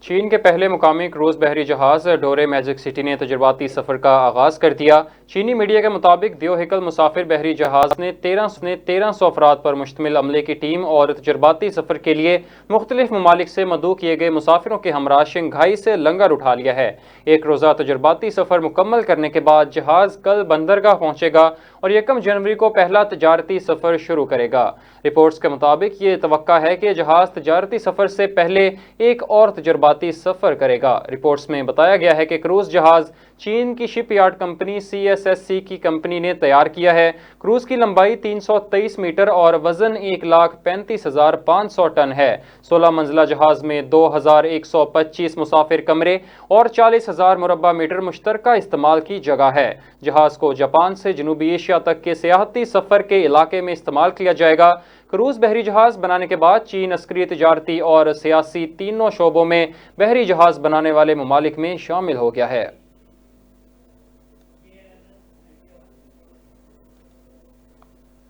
چین کے پہلے مقامی کروز بحری جہاز ڈورے میجک سٹی نے تجرباتی سفر کا آغاز کر دیا۔ چینی میڈیا کے مطابق دیو ہیکل مسافر بحری جہاز نے 1300 افراد پر مشتمل عملے کی ٹیم اور تجرباتی سفر کے لیے مختلف ممالک سے مدعو کیے گئے مسافروں کے ہمراہ شنگھائی سے لنگر اٹھا لیا ہے۔ ایک روزہ تجرباتی سفر مکمل کرنے کے بعد جہاز کل بندرگاہ پہنچے گا اور 1 جنوری کو پہلا تجارتی سفر شروع کرے گا۔ رپورٹس کے مطابق یہ توقع ہے کہ جہاز تجارتی سفر سے پہلے ایک اور تجرباتی سفر کرے گا۔ رپورٹس میں بتایا گیا ہے کہ کروز جہاز چین کی شپ یارڈ کمپنی CSSC کی کمپنی نے تیار کیا ہے۔ کروز کی لمبائی 323 میٹر اور وزن 1,35,500 ٹن ہے۔ 16 منزلہ جہاز میں 2,125 مسافر کمرے اور 40,000 مربع میٹر مشترکہ استعمال کی جگہ ہے۔ جہاز کو جاپان سے جنوبی ایشیا تک کے سیاحتی سفر کے علاقے میں استعمال کیا جائے گا۔ کروز بحری جہاز بنانے کے بعد چین عسکری، تجارتی اور سیاسی تینوں شعبوں میں بحری جہاز بنانے والے ممالک میں شامل ہو گیا ہے۔